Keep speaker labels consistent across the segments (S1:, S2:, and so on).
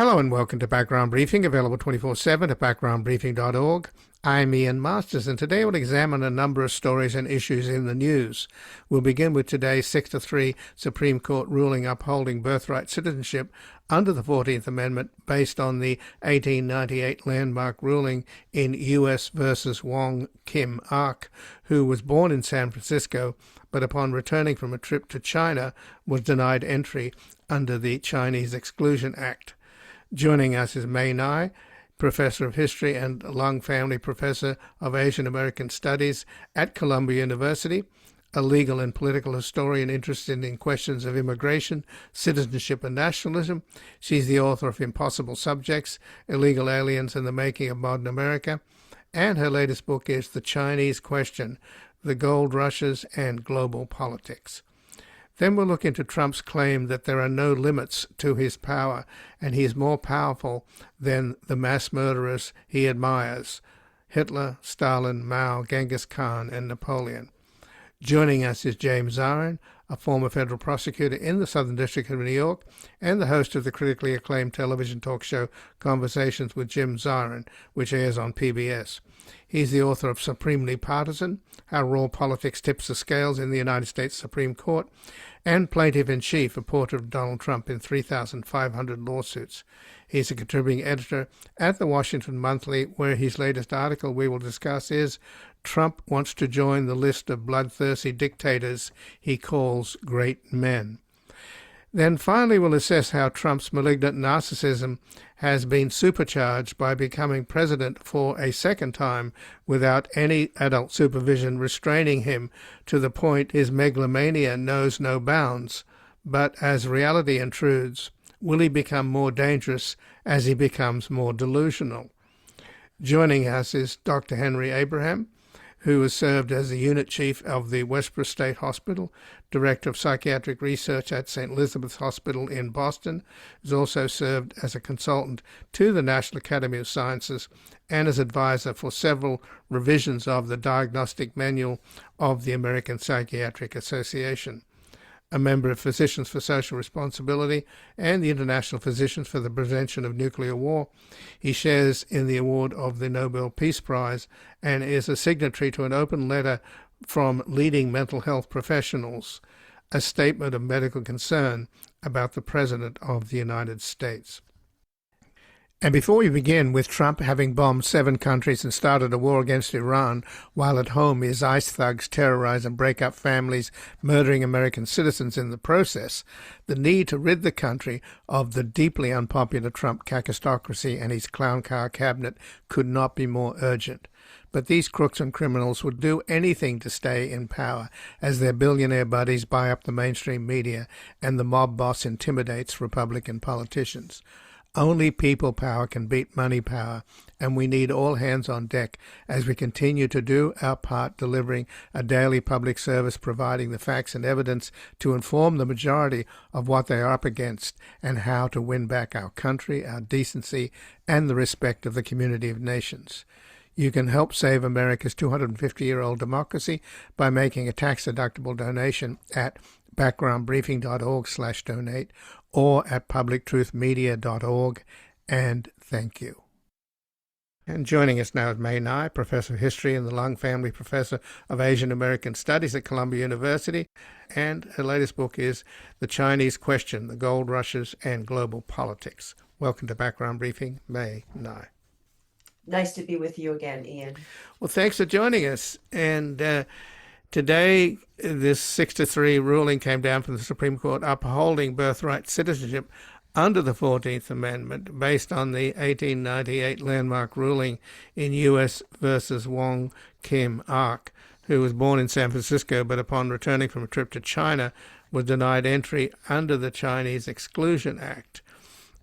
S1: Hello and welcome to Background Briefing, available 24/7 at backgroundbriefing.org. I'm Ian Masters, and today we'll examine a number of stories and issues in the news. We'll begin with today's 6-3 Supreme Court ruling upholding birthright citizenship under the 14th Amendment based on the 1898 landmark ruling in U.S. versus Wong Kim Ark, who was born in San Francisco, but upon returning from a trip to China was denied entry under the Chinese Exclusion Act. Joining us is Ngai, Professor of History and Lung Family Professor of Asian American Studies at Columbia University, a legal and political historian interested in questions of immigration, citizenship and nationalism. She's the author of Impossible Subjects, Illegal Aliens and the Making of Modern America, and her latest book is The Chinese Question, The Gold Rushes and Global Politics. Then we'll look into Trump's claim that there are no limits to his power, and he is more powerful than the mass murderers he admires: Hitler, Stalin, Mao, Genghis Khan, and Napoleon. Joining us is James Zirin, a former federal prosecutor in the Southern District of New York and the host of the critically acclaimed television talk show Conversations with Jim Zirin, which airs on PBS. He's the author of Supremely Partisan, How Raw Politics Tips the Scales in the United States Supreme Court, and Plaintiff-in-Chief, a portrait of Donald Trump in 3,500 lawsuits. He's a contributing editor at the Washington Monthly, where his latest article we will discuss is Trump Wants to Join the List of Bloodthirsty Dictators He Calls Great Men. Then finally we'll assess how Trump's malignant narcissism has been supercharged by becoming president for a second time without any adult supervision restraining him, to the point his megalomania knows no bounds. But as reality intrudes, will he become more dangerous as he becomes more delusional? Joining us is Dr. Henry Abraham, who has served as the unit chief of the Westborough State Hospital, director of psychiatric research at St. Elizabeth's Hospital in Boston, has also served as a consultant to the National Academy of Sciences and as advisor for several revisions of the Diagnostic Manual of the American Psychiatric Association. A member of Physicians for Social Responsibility and the International Physicians for the Prevention of Nuclear War. He shares in the award of the Nobel Peace Prize and is a signatory to an open letter from leading mental health professionals, a statement of medical concern about the President of the United States. And before we begin with Trump having bombed 7 countries and started a war against Iran, while at home his ICE thugs terrorize and break up families, murdering American citizens in the process, the need to rid the country of the deeply unpopular Trump kakistocracy and his clown car cabinet could not be more urgent. But these crooks and criminals would do anything to stay in power, as their billionaire buddies buy up the mainstream media and the mob boss intimidates Republican politicians. Only people power can beat money power, and we need all hands on deck as we continue to do our part, delivering a daily public service, providing the facts and evidence to inform the majority of what they are up against and how to win back our country, our decency, and the respect of the community of nations. You can help save America's 250-year-old democracy by making a tax-deductible donation at backgroundbriefing.org/donate or at publictruthmedia.org, and thank you. And joining us now is Ngai, Professor of History and the Lung Family Professor of Asian American Studies at Columbia University, and her latest book is The Chinese Question, The Gold Rushes and Global Politics. Welcome to Background Briefing, Ngai.
S2: Nice to be with you again, Ian.
S1: Well, thanks for joining us. And today, this 6-3 ruling came down from the Supreme Court upholding birthright citizenship under the 14th Amendment based on the 1898 landmark ruling in U.S. versus Wong Kim Ark, who was born in San Francisco but upon returning from a trip to China was denied entry under the Chinese Exclusion Act.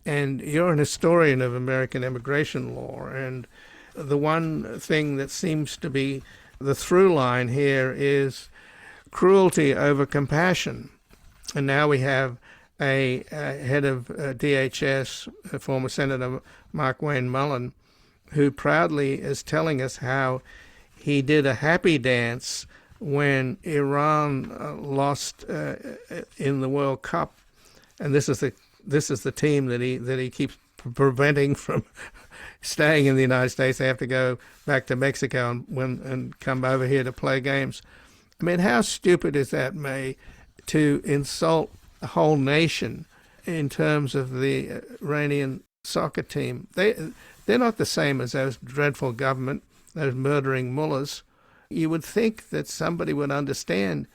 S1: And you're an historian of American immigration law, and the one thing that seems to be the through line here is cruelty over compassion. And now we have a head of DHS, former Senator Mark Wayne Mullen, who proudly is telling us how he did a happy dance when Iran lost in the World Cup, and this is the team that he keeps preventing from staying in the United States. They have to go back to Mexico and come over here to play games. I mean, how stupid is that, May, to insult a whole nation in terms of the Iranian soccer team? They're not the same as those dreadful government, those murdering mullahs. You would think that somebody would understand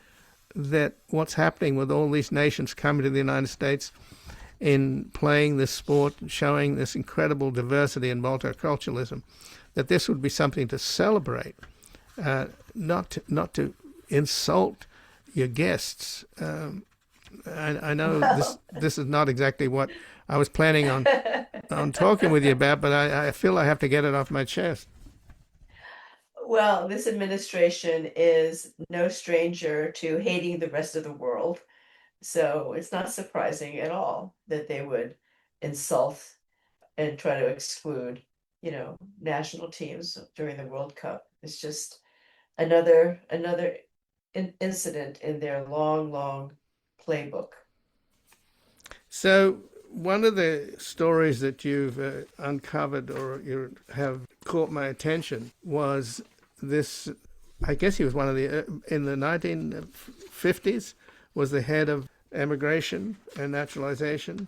S1: that what's happening with all these nations coming to the United States in playing this sport, showing this incredible diversity and multiculturalism, that this would be something to celebrate, not to insult your guests. I know this is not exactly what I was planning on talking with you about, but I feel I have to get it off my chest.
S2: Well, this administration is no stranger to hating the rest of the world. So it's not surprising at all that they would insult and try to exclude, national teams during the World Cup. It's just another incident in their long playbook.
S1: So one of the stories that you've uncovered or you have caught my attention was this. I guess he was one of the in the 1950s was the head of immigration and naturalization,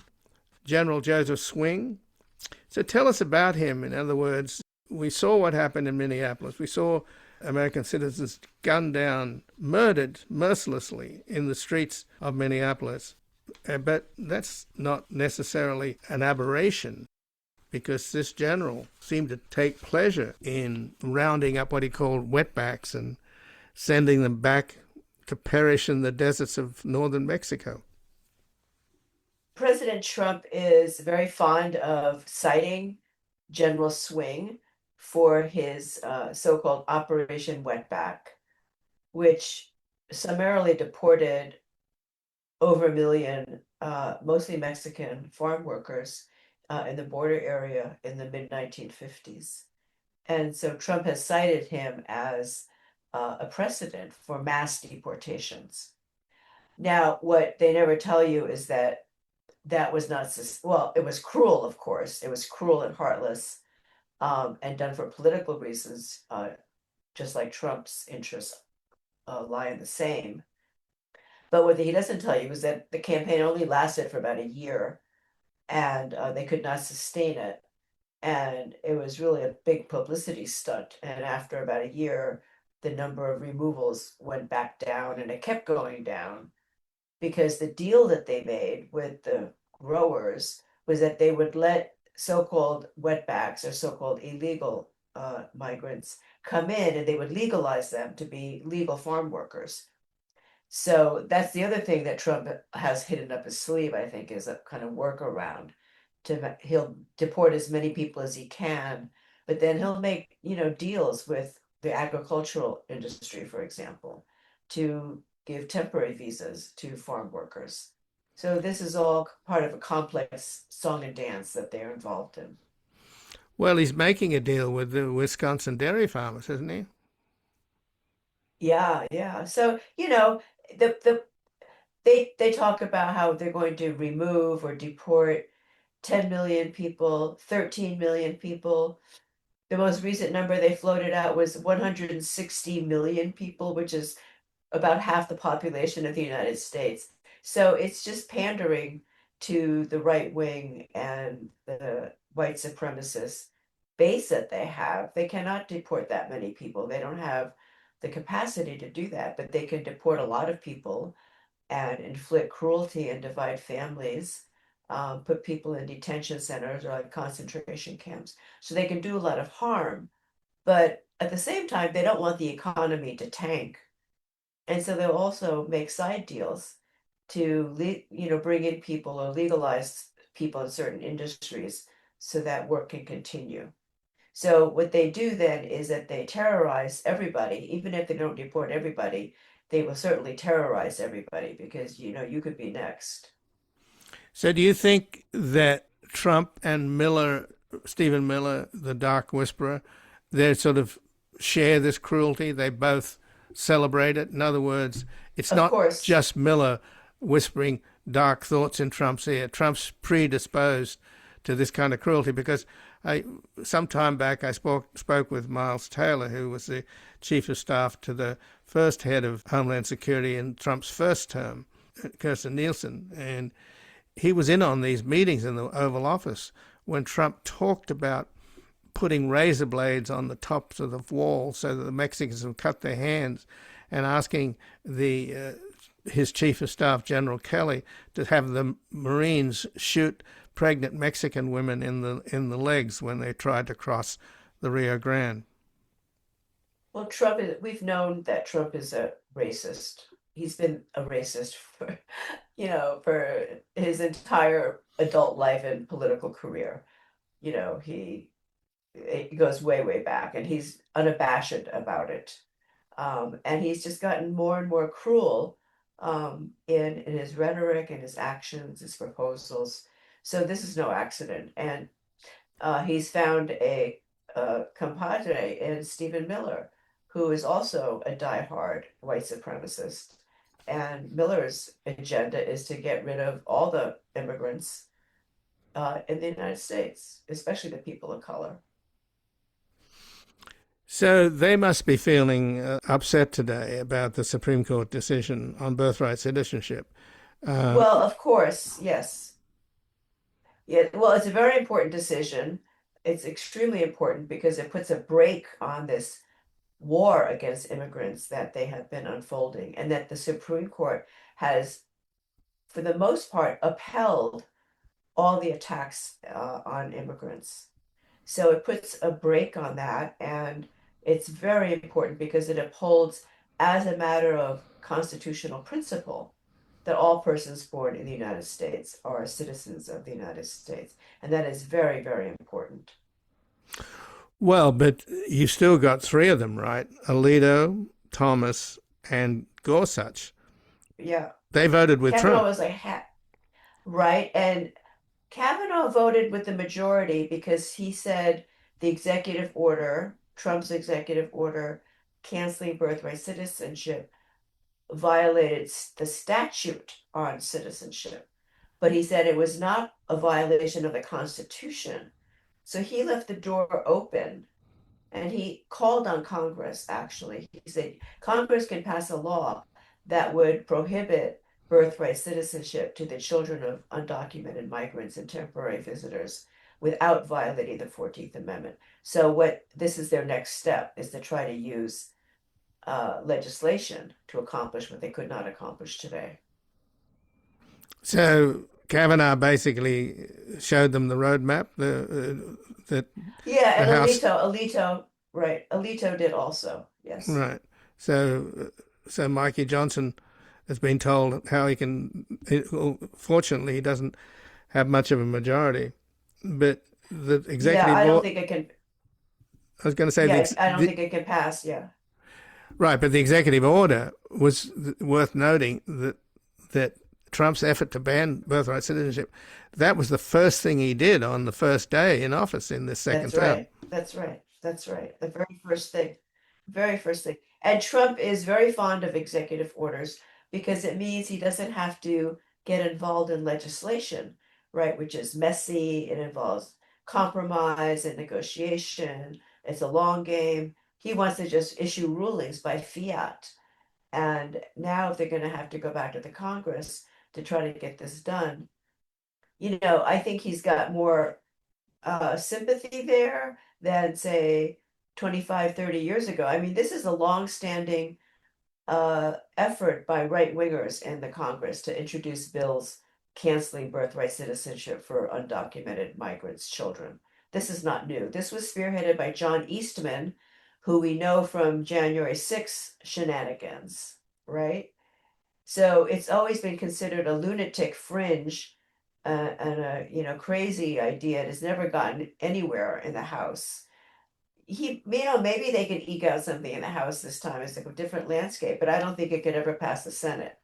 S1: General Joseph Swing. So tell us about him. In other words, we saw what happened in Minneapolis. We saw American citizens gunned down, murdered mercilessly in the streets of Minneapolis. But that's not necessarily an aberration, because this general seemed to take pleasure in rounding up what he called wetbacks and sending them back to perish in the deserts of northern Mexico.
S2: President Trump is very fond of citing General Swing for his so-called Operation Wetback, which summarily deported over 1 million, mostly Mexican farm workers in the border area in the mid-1950s. And so Trump has cited him as a precedent for mass deportations. Now, what they never tell you is that was not, well, it was cruel, of course. It was cruel and heartless and done for political reasons, just like Trump's interests lie in the same. But what he doesn't tell you is that the campaign only lasted for about a year and they could not sustain it. And it was really a big publicity stunt. And after about a year, the number of removals went back down, and it kept going down because the deal that they made with the growers was that they would let so-called wetbacks or so-called illegal migrants come in, and they would legalize them to be legal farm workers. So that's the other thing that Trump has hidden up his sleeve, I think, is a kind of workaround. He'll deport as many people as he can, but then he'll make, deals with the agricultural industry, for example, to give temporary visas to farm workers. So this is all part of a complex song and dance that they're involved in.
S1: Well, he's making a deal with the Wisconsin dairy farmers, isn't he?
S2: Yeah. So, they talk about how they're going to remove or deport 10 million people, 13 million people. The most recent number they floated out was 160 million people, which is about half the population of the United States. So it's just pandering to the right wing and the white supremacist base that they have. They cannot deport that many people. They don't have the capacity to do that, but they can deport a lot of people and inflict cruelty and divide families, put people in detention centers or like concentration camps. So they can do a lot of harm, but at the same time, they don't want the economy to tank. And so they'll also make side deals to, bring in people or legalize people in certain industries so that work can continue. So what they do then is that they terrorize everybody. Even if they don't deport everybody, they will certainly terrorize everybody because, you could be next.
S1: So do you think that Trump and Stephen Miller, the Dark Whisperer, they sort of share this cruelty? They both celebrate it? In other words, it's not just Miller whispering dark thoughts in Trump's ear. Trump's predisposed to this kind of cruelty? Because some time back I spoke with Miles Taylor, who was the chief of staff to the first head of Homeland Security in Trump's first term, Kirstjen Nielsen, and he was in on these meetings in the Oval Office when Trump talked about putting razor blades on the tops of the wall so that the Mexicans would cut their hands, and asking his chief of staff, General Kelly, to have the Marines shoot pregnant Mexican women in the legs when they tried to cross the Rio Grande.
S2: Well, we've known that Trump is a racist. He's been a racist for, for his entire adult life and political career. It goes way, way back, and he's unabashed about it. And he's just gotten more and more cruel in his rhetoric and his actions, his proposals. So this is no accident. And he's found a compadre in Stephen Miller, who is also a diehard white supremacist. And Miller's agenda is to get rid of all the immigrants in the United States, especially the people of color.
S1: So they must be feeling upset today about the Supreme Court decision on birthright citizenship.
S2: Well, of course, yes. Yeah, well, it's a very important decision. It's extremely important because it puts a brake on this war against immigrants that they have been unfolding, and that the Supreme Court has, for the most part, upheld all the attacks on immigrants. So it puts a brake on that, and it's very important because it upholds, as a matter of constitutional principle, that all persons born in the United States are citizens of the United States. And that is very, very important.
S1: Well, but you still got three of them, right? Alito, Thomas, and Gorsuch.
S2: Yeah.
S1: They voted with
S2: Kavanaugh
S1: Trump.
S2: was like, right. And Kavanaugh voted with the majority because he said the executive order, Trump's executive order canceling birthright citizenship, violated the statute on citizenship. But he said it was not a violation of the Constitution. So he left the door open, and he called on Congress, actually. He said Congress can pass a law that would prohibit birthright citizenship to the children of undocumented migrants and temporary visitors without violating the 14th Amendment. So this is their next step, is to try to use legislation to accomplish what they could not accomplish today.
S1: So Kavanaugh basically showed them the roadmap. That
S2: Yeah,
S1: the
S2: and
S1: House,
S2: Alito, right? Alito did also, yes.
S1: right? So Mikey Johnson has been told how he can. Fortunately, he doesn't have much of a majority, but the executive.
S2: Yeah, I don't think it can.
S1: I was going to say,
S2: Yeah, I don't think it can pass. Yeah.
S1: Right, but the executive order was worth noting that Trump's effort to ban birthright citizenship, that was the first thing he did on the first day in office in this second
S2: That's
S1: term.
S2: right. That's right. That's right. The very first thing. Very first thing. And Trump is very fond of executive orders because it means he doesn't have to get involved in legislation, right? Which is messy. It involves compromise and negotiation. It's a long game. He wants to just issue rulings by fiat. And now if they're going to have to go back to the Congress to try to get this done, I think he's got more sympathy there than, say, 25, 30 years ago. I mean, this is a long-standing effort by right-wingers in the Congress to introduce bills canceling birthright citizenship for undocumented migrants' children. This is not new. This was spearheaded by John Eastman, who we know from January 6th shenanigans, right? So it's always been considered a lunatic fringe and a crazy idea. It has never gotten anywhere in the House. Maybe they could eke out something in the House this time. It's like a different landscape, but I don't think it could ever pass the Senate.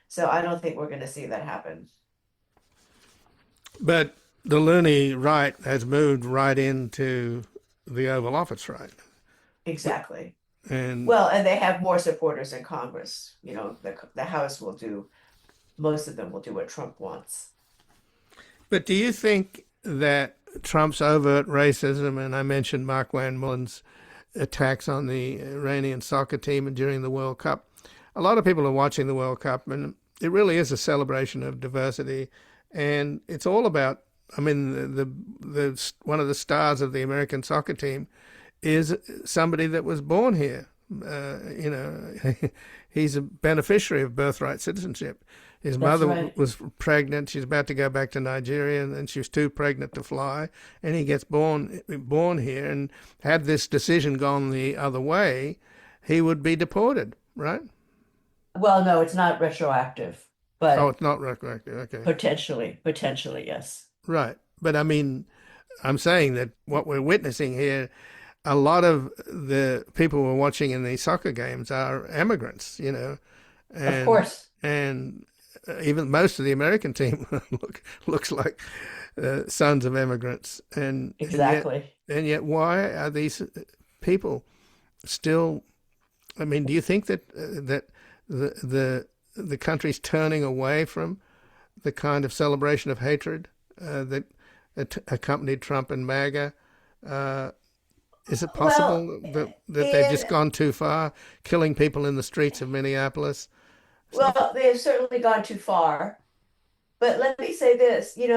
S2: So I don't think we're going to see that happen.
S1: But the loony right has moved right into the Oval Office, right?
S2: Exactly.
S1: And
S2: and they have more supporters in Congress. The House will do, most of them will do what Trump wants.
S1: but do you think that Trump's overt racism, and I mentioned Mark Van Mullen's attacks on the Iranian soccer team during the World Cup. A lot of people are watching the World Cup, and it really is a celebration of diversity, and it's all about. I mean, the one of the stars of the American soccer team is somebody that was born here. He's a beneficiary of birthright citizenship. His
S2: That's
S1: mother
S2: right.
S1: was pregnant. She's about to go back to Nigeria, and then she was too pregnant to fly. And he gets born here. And had this decision gone the other way, he would be deported, right?
S2: Well, no, it's not retroactive,
S1: Oh,
S2: but
S1: it's not retroactive. Okay,
S2: potentially, yes.
S1: right. But I mean, I'm saying that what we're witnessing here, a lot of the people we're watching in these soccer games are immigrants,
S2: Of
S1: and
S2: course.
S1: and even most of the American team looks like sons of immigrants,
S2: Exactly.
S1: and yet why are these people still? I mean, do you think that that the country's turning away from the kind of celebration of hatred that accompanied Trump and MAGA? Uh, is it
S2: Well,
S1: possible that they've
S2: Ian,
S1: just gone too far, killing people in the streets of Minneapolis? Stuff.
S2: well, they have certainly gone too far. But let me say this, it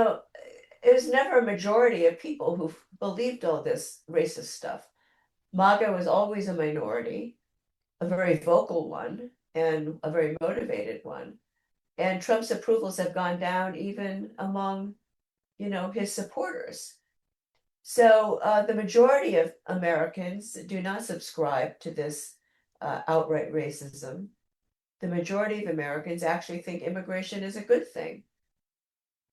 S2: was never a majority of people who believed all this racist stuff. MAGA was always a minority, a very vocal one, and a very motivated one. And Trump's approvals have gone down even among, his supporters. So the majority of Americans do not subscribe to this outright racism. The majority of Americans actually think immigration is a good thing.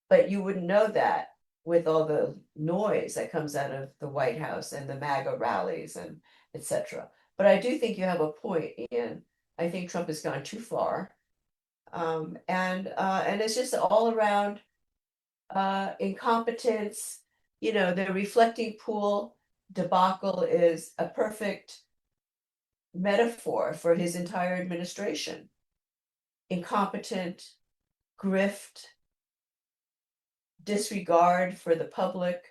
S2: But you wouldn't know that with all the noise that comes out of the White House and the MAGA rallies and etc. But I do think you have a point, Ian. I think Trump has gone too far. And it's just all around incompetence. The reflecting pool debacle is a perfect metaphor for his entire administration. Incompetent, grift, disregard for the public.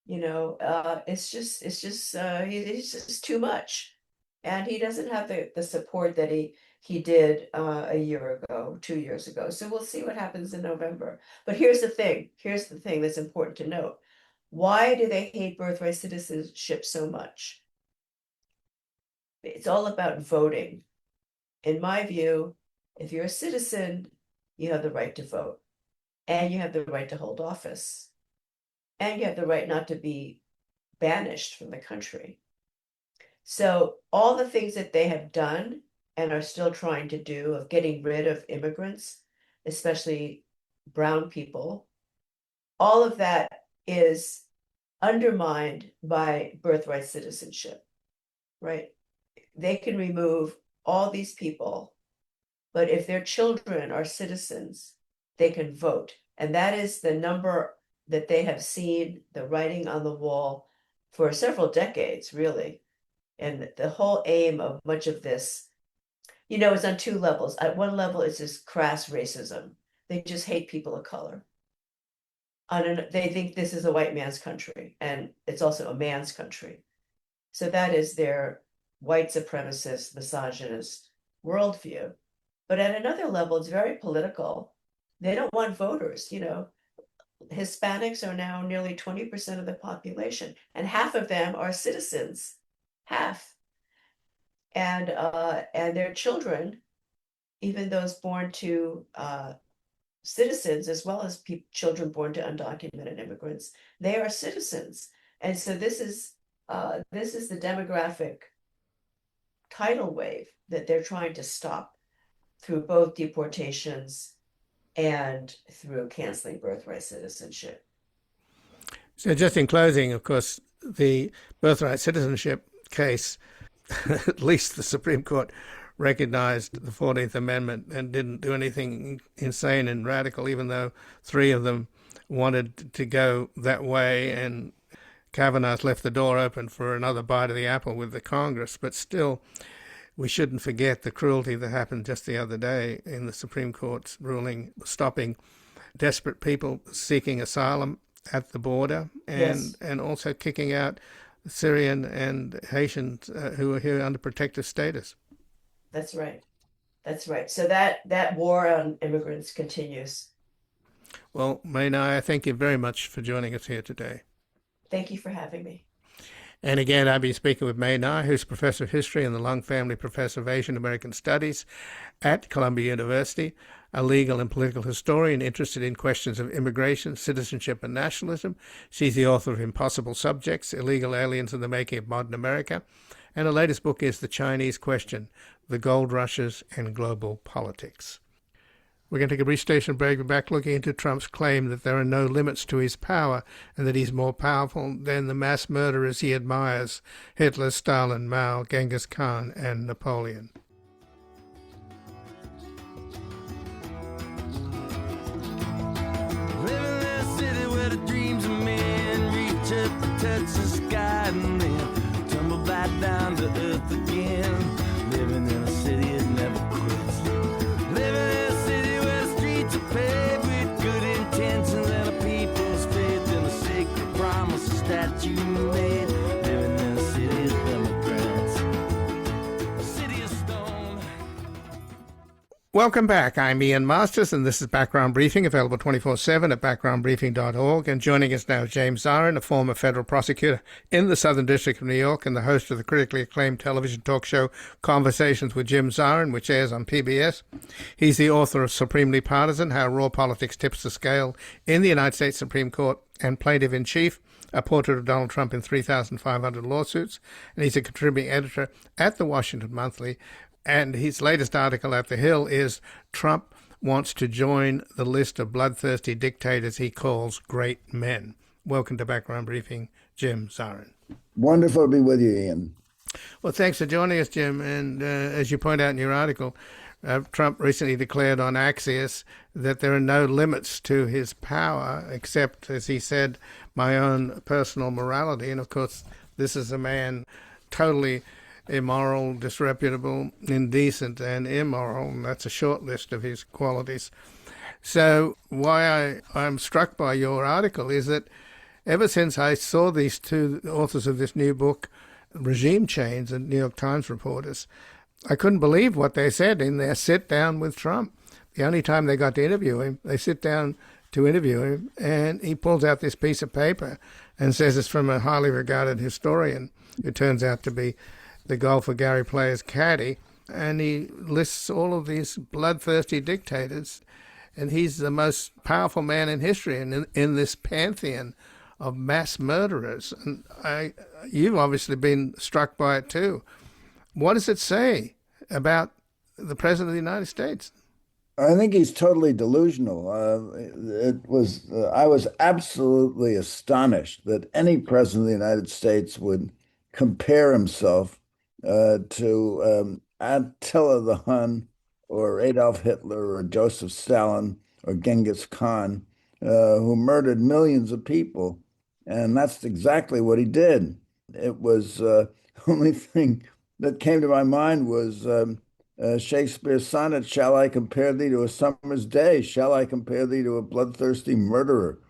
S2: It's just he's just too much, and he doesn't have the support that he did a year ago, 2 years ago. So we'll see what happens in November. But here's the thing. Here's the thing that's important to note. Why do they hate birthright citizenship so much? It's all about voting. In my view, if you're a citizen, you have the right to vote, and you have the right to hold office, and you have the right not to be banished from the country. So all the things that they have done and are still trying to do of getting rid of immigrants, especially brown people, all of that is undermined by birthright citizenship, right? They can remove all these people, but if their children are citizens, they can vote. And that is the number that they have seen, the writing on the wall for several decades, really. And the whole aim of much of this, is on two levels. At one level, it's just crass racism. They just hate people of color. They think this is a white man's country, and it's also a man's country. So that is their white supremacist, misogynist worldview. But at another level, it's very political. They don't want voters, Hispanics are now nearly 20% of the population, and half of them are citizens. Half. And their children, even those born to citizens, as well as children born to undocumented immigrants, they are citizens. And so this is the demographic tidal wave that they're trying to stop through both deportations and through canceling birthright citizenship.
S1: So just in closing, of course, the birthright citizenship case, at least the Supreme Court recognized the 14th Amendment and didn't do anything insane and radical, even though three of them wanted to go that way, and Kavanaugh's left the door open for another bite of the apple with the Congress. But still, we shouldn't forget the cruelty that happened just the other day in the Supreme Court's ruling stopping desperate people seeking asylum at the border,
S2: Yes,
S1: and also kicking out Syrian and Haitians who are here under protective status.
S2: that's right. That's right. So that war on immigrants continues.
S1: Well, Maynai, I thank you very much for joining us here today.
S2: Thank you for having me.
S1: And again, I've been speaking with Maynai, who's Professor of History and the Lung Family Professor of Asian American Studies at Columbia University, a legal and political historian interested in questions of immigration, citizenship, and nationalism. She's the author of Impossible Subjects, Illegal Aliens and the Making of Modern America. And her latest book is The Chinese Question, The Gold Rushes and Global Politics. We're going to take a brief station break. We're back looking into Trump's claim that there are no limits to his power and that he's more powerful than the mass murderers he admires, Hitler, Stalin, Mao, Genghis Khan, and Napoleon.
S3: Living in a city where the dreams of men reach up to touch the sky and then tumble back down to earth again. Living in a city that never quits. Living in a city where the streets are paved with good intentions and a people's faith in the sacred promises that you made. Living in a city of immigrants, a city of stone.
S1: Welcome back. I'm Ian Masters, and this is Background Briefing, available 24/7 at backgroundbriefing.org. And joining us now, James Zirin, a former federal prosecutor in the Southern District of New York and the host of the critically acclaimed television talk show Conversations with Jim Zirin, which airs on PBS. He's the author of Supremely Partisan, How Raw Politics Tips the Scale in the United States Supreme Court, and Plaintiff-in-Chief, A Portrait of Donald Trump in 3,500 Lawsuits. And he's a contributing editor at the Washington Monthly. And his latest article at The Hill is Trump wants to join the list of bloodthirsty dictators he calls great men. Welcome to Background Briefing, Jim Zirin.
S4: Wonderful to be with you, Ian.
S1: Well, thanks for joining us, Jim. And as you point out in your article, Trump recently declared on Axios that there are no limits to his power except, as he said, my own personal morality. And of course, this is a man totally immoral, disreputable, indecent, and immoral. And that's a short list of his qualities. So why I'm struck by your article is that ever since I saw these two authors of this new book, Regime Change, and New York Times reporters, I couldn't believe what they said in their sit down with Trump. The only time they got to interview him, they sit down to interview him, and he pulls out this piece of paper and says it's from a highly regarded historian who turns out to be the golfer Gary Player's caddy, and he lists all of these bloodthirsty dictators, and he's the most powerful man in history and in this pantheon of mass murderers. And you've obviously been struck by it too. What does it say about the President of the United States?
S4: I think he's totally delusional. I was absolutely astonished that any president of the United States would compare himself to Attila the Hun or Adolf Hitler or Joseph Stalin or Genghis Khan, who murdered millions of people. And that's exactly what he did. It was the only thing that came to my mind was Shakespeare's sonnet, "Shall I compare thee to a summer's day? Shall I compare thee to a bloodthirsty murderer?"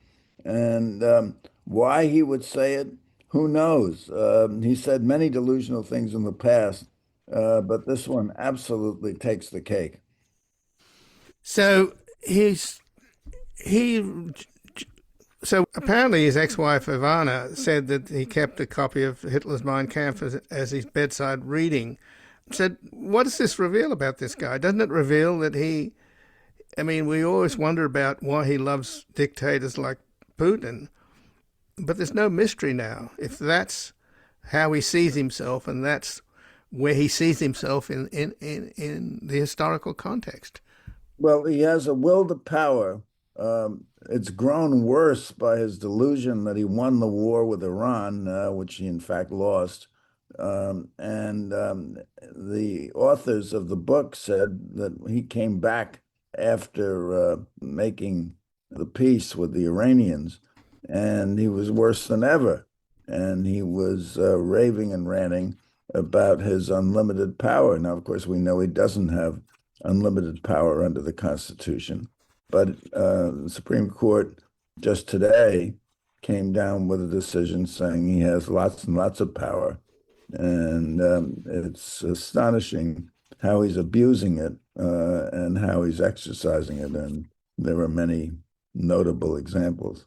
S4: And why he would say it, who knows? He said many delusional things in the past, but this one absolutely takes the cake.
S1: So So apparently his ex-wife Ivana said that he kept a copy of Hitler's Mein Kampf as his bedside reading. Said, what does this reveal about this guy? Doesn't it reveal that we always wonder about why he loves dictators like Putin, but there's no mystery now. If that's how he sees himself, and that's where he sees himself in the historical context.
S4: Well, he has a will to power. It's grown worse by his delusion that he won the war with Iran, which he in fact lost. The authors of the book said that he came back after making the peace with the Iranians, and he was worse than ever. And he was raving and ranting about his unlimited power. Now, of course, we know he doesn't have unlimited power under the Constitution. But the Supreme Court just today came down with a decision saying he has lots and lots of power. And it's astonishing how he's abusing it and how he's exercising it. And there are many notable examples.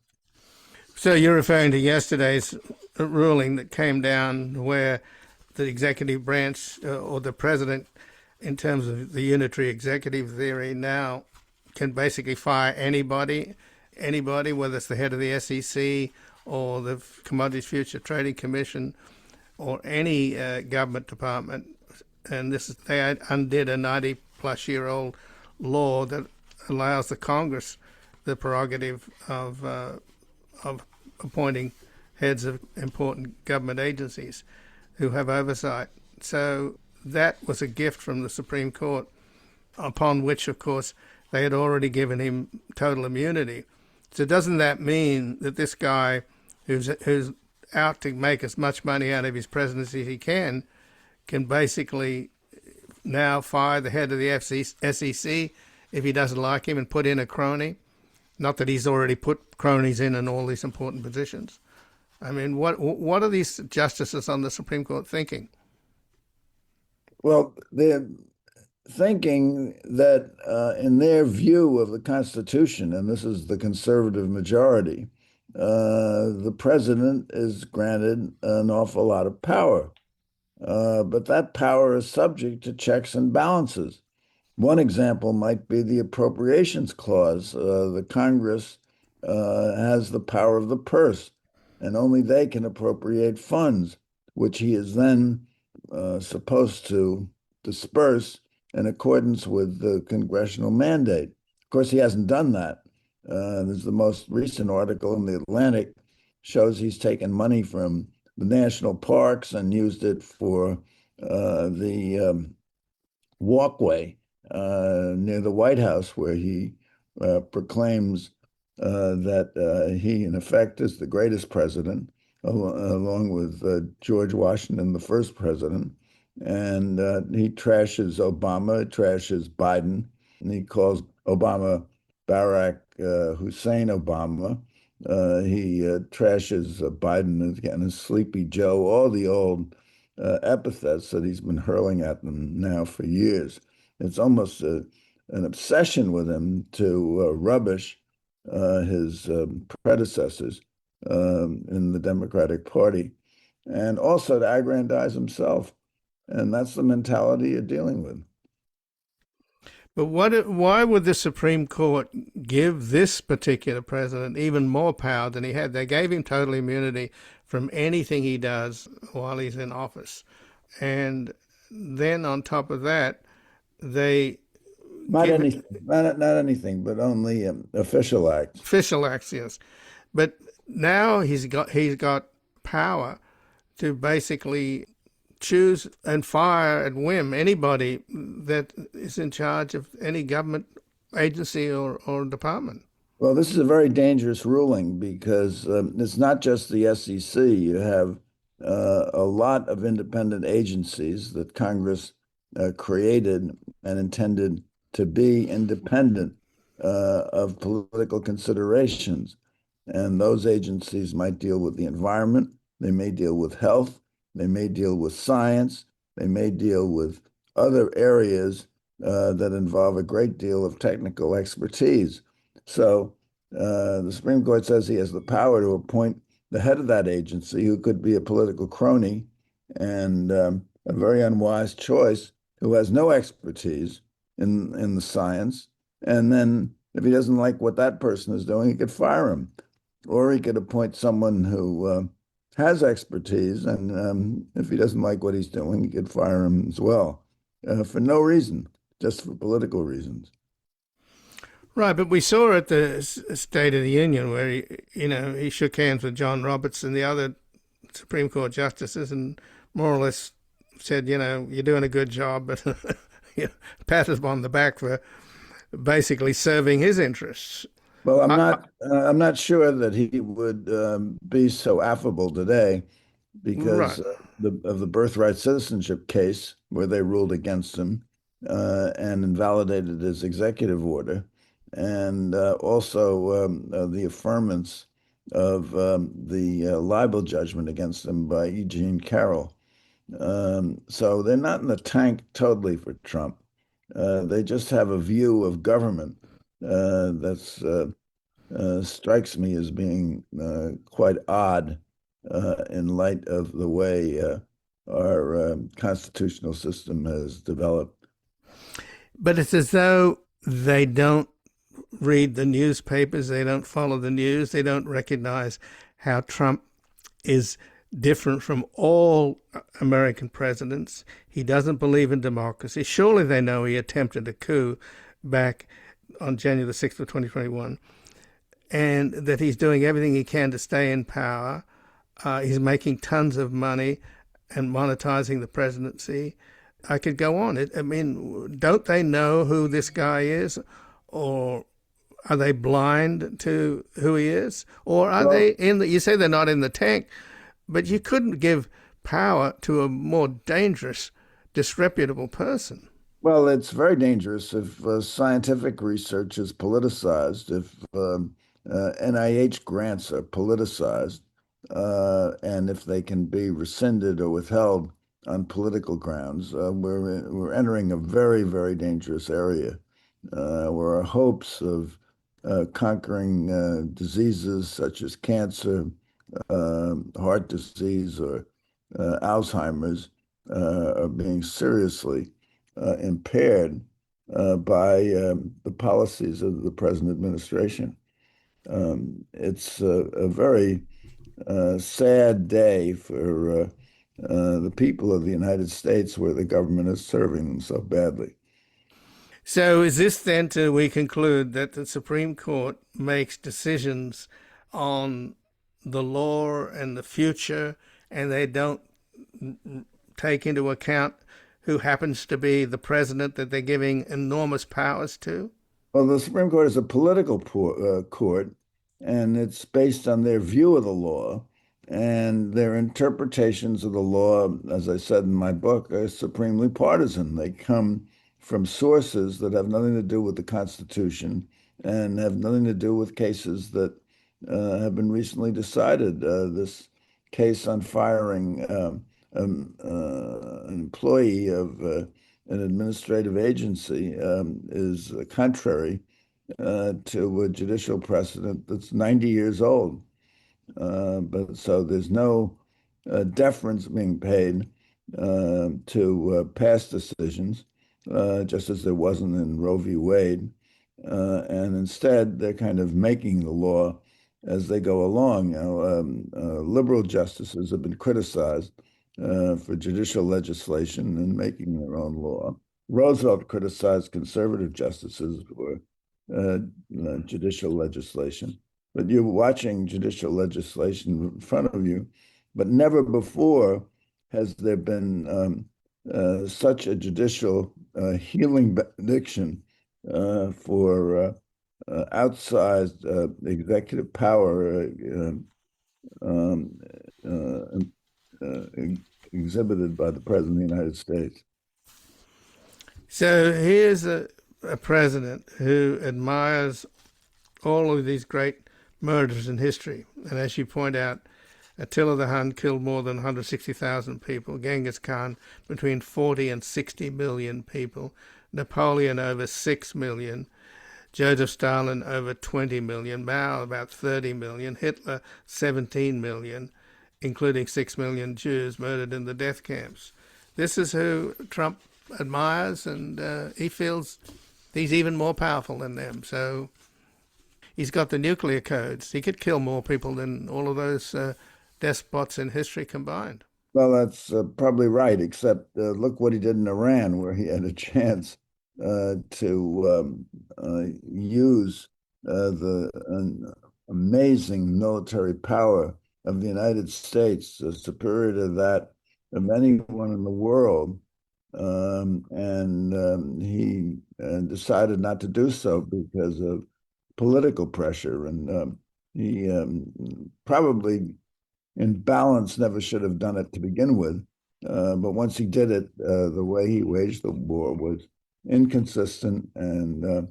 S1: So you're referring to yesterday's ruling that came down where the executive branch or the president, in terms of the unitary executive theory now, can basically fire anybody, whether it's the head of the SEC or the Commodities Future Trading Commission or any government department. And they undid a 90-plus-year-old law that allows the Congress the prerogative of appointing heads of important government agencies who have oversight. So that was a gift from the Supreme Court, upon which, of course, they had already given him total immunity. So doesn't that mean that this guy who's out to make as much money out of his presidency as he can basically now fire the head of the SEC if he doesn't like him and put in a crony? Not that he's already put cronies in all these important positions. I mean, what are these justices on the Supreme Court thinking?
S4: Well, they're thinking that in their view of the Constitution, and this is the conservative majority, the president is granted an awful lot of power. But that power is subject to checks and balances. One example might be the Appropriations Clause. The Congress has the power of the purse, and only they can appropriate funds, which he is then supposed to disperse in accordance with the congressional mandate. Of course, he hasn't done that. There's the most recent article in the Atlantic shows he's taken money from the national parks and used it for the walkway near the White House, where he proclaims that he, in effect, is the greatest president, along with George Washington, the first president. And he trashes Obama, trashes Biden, and he calls Obama Barack Hussein Obama. He trashes Biden again as Sleepy Joe, all the old epithets that he's been hurling at them now for years. It's almost an obsession with him to rubbish his predecessors in the Democratic Party, and also to aggrandize himself. And that's the mentality you're dealing with.
S1: But why would the Supreme Court give this particular president even more power than he had? They gave him total immunity from anything he does while he's in office. And then on top of that, they...
S4: Not anything, but only official acts.
S1: Official acts, yes. But now he's got power to basically choose and fire at whim anybody that is in charge of any government agency or department.
S4: Well, this is a very dangerous ruling because it's not just the SEC. You have a lot of independent agencies that Congress created and intended to be independent of political considerations. And those agencies might deal with the environment, they may deal with health, they may deal with science, they may deal with other areas that involve a great deal of technical expertise. So the Supreme Court says he has the power to appoint the head of that agency, who could be a political crony and a very unwise choice, who has no expertise in the science. And then if he doesn't like what that person is doing, he could fire him. Or he could appoint someone who has expertise, and if he doesn't like what he's doing, he could fire him as well, for no reason, just for political reasons.
S1: Right, but we saw at the State of the Union where he shook hands with John Roberts and the other Supreme Court justices, and more or less said, you're doing a good job, but pat us on the back for basically serving his interests.
S4: Well, I'm not sure that he would be so affable today because of the Birthright citizenship case where they ruled against him and invalidated his executive order, and also the affirmance of the libel judgment against him by Eugene Carroll. So they're not in the tank totally for Trump. They just have a view of government that's strikes me as being quite odd in light of the way our constitutional system has developed.
S1: But it's as though they don't read the newspapers, they don't follow the news, they don't recognize how Trump is different from all American presidents. He doesn't believe in democracy. Surely they know he attempted a coup back on January the 6th of 2021, and that he's doing everything he can to stay in power. He's making tons of money and monetizing the presidency. I could go on. I mean, don't they know who this guy is? Or are they blind to who he is? Or are they in the, you say they're not in the tank, but you couldn't give power to a more dangerous, disreputable person.
S4: Well, it's very dangerous if scientific research is politicized, if NIH grants are politicized, and if they can be rescinded or withheld on political grounds. We're entering a very, very dangerous area where our hopes of conquering diseases such as cancer, heart disease, or Alzheimer's are being seriously impaired by the policies of the present administration. It's a very sad day for the people of the United States, where the government is serving them so badly.
S1: So is this then to we conclude that the Supreme Court makes decisions on the law and the future, and they don't take into account who happens to be the president that they're giving enormous powers to?
S4: Well, the Supreme Court is a political court, and it's based on their view of the law, and their interpretations of the law, as I said in my book, are supremely partisan. They come from sources that have nothing to do with the Constitution and have nothing to do with cases that have been recently decided. This case on firing an employee of an administrative agency is contrary to a judicial precedent that's 90 years old. But so there's no deference being paid to past decisions, just as there wasn't in Roe v. Wade. And instead, they're kind of making the law as they go along. Liberal justices have been criticized for judicial legislation and making their own law. Roosevelt criticized conservative justices for judicial legislation. But you're watching judicial legislation in front of you, but never before has there been such a judicial healing benediction for outsized executive power exhibited by the President of the United States.
S1: So here's a president who admires all of these great murders in history. And as you point out, Attila the Hun killed more than 160,000 people, Genghis Khan between 40 and 60 million people, Napoleon over 6 million, Joseph Stalin over 20 million, Mao about 30 million, Hitler 17 million, including 6 million Jews murdered in the death camps. This is who Trump admires, and he feels he's even more powerful than them. So he's got the nuclear codes. He could kill more people than all of those despots in history combined.
S4: Well, that's probably right, except look what he did in Iran, where he had a chance to use the amazing military power of the United States, superior to that of anyone in the world. And he decided not to do so because of political pressure. And he probably, in balance, never should have done it to begin with. But once he did it, the way he waged the war was inconsistent and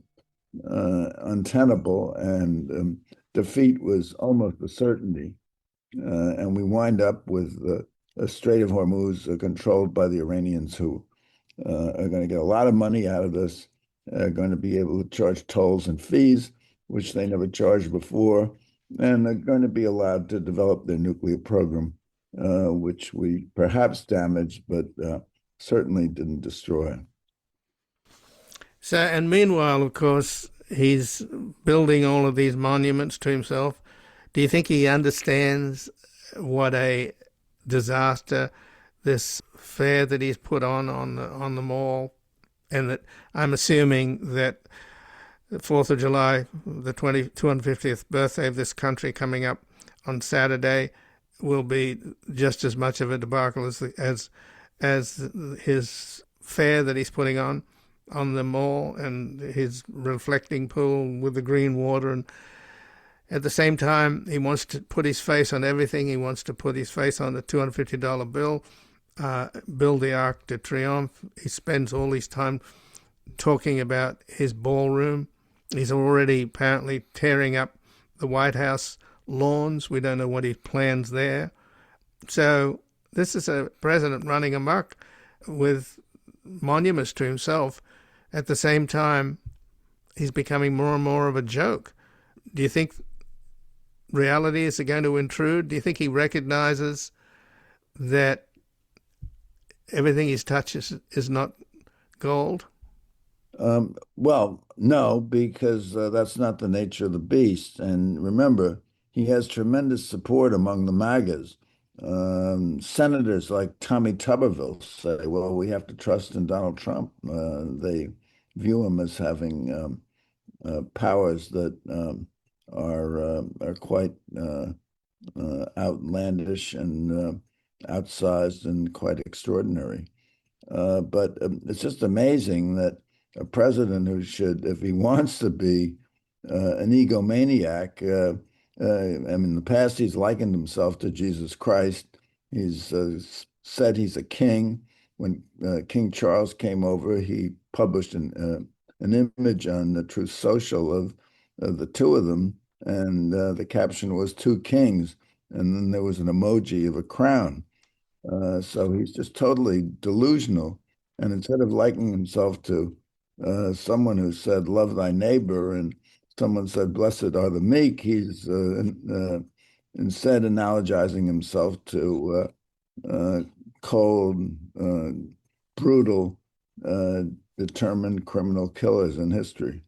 S4: untenable, and defeat was almost a certainty. And we wind up with a Strait of Hormuz controlled by the Iranians, who are going to get a lot of money out of this, are going to be able to charge tolls and fees, which they never charged before, and are going to be allowed to develop their nuclear program, which we perhaps damaged, but certainly didn't destroy.
S1: So, and meanwhile, of course, he's building all of these monuments to himself. Do you think he understands what a disaster this fair that he's put on the mall, and that I'm assuming that the 4th of July, the 250th birthday of this country coming up on Saturday, will be just as much of a debacle as his fair that he's putting on the mall, and his reflecting pool with the green water. And at the same time, he wants to put his face on everything. He wants to put his face on the $250 bill, build the Arc de Triomphe. He spends all his time talking about his ballroom. He's already apparently tearing up the White House lawns. We don't know what he plans there. So this is a president running amok with monuments to himself. At the same time, he's becoming more and more of a joke. Do you think reality is going to intrude? Do you think he recognizes that everything he touches is not gold?
S4: Well, no, because that's not the nature of the beast. And remember, he has tremendous support among the MAGAs. Senators like Tommy Tuberville say, well, we have to trust in Donald Trump. They view him as having powers that are quite outlandish and outsized and quite extraordinary. But it's just amazing that a president who should, if he wants to be an egomaniac, in the past he's likened himself to Jesus Christ. He's said he's a king. When King Charles came over, he published an image on the Truth Social of the two of them, and the caption was "Two Kings," and then there was an emoji of a crown. So he's just totally delusional. And instead of likening himself to someone who said, "Love thy neighbor," and someone said, "Blessed are the meek," he's instead analogizing himself to cold, brutal, determined criminal killers in history.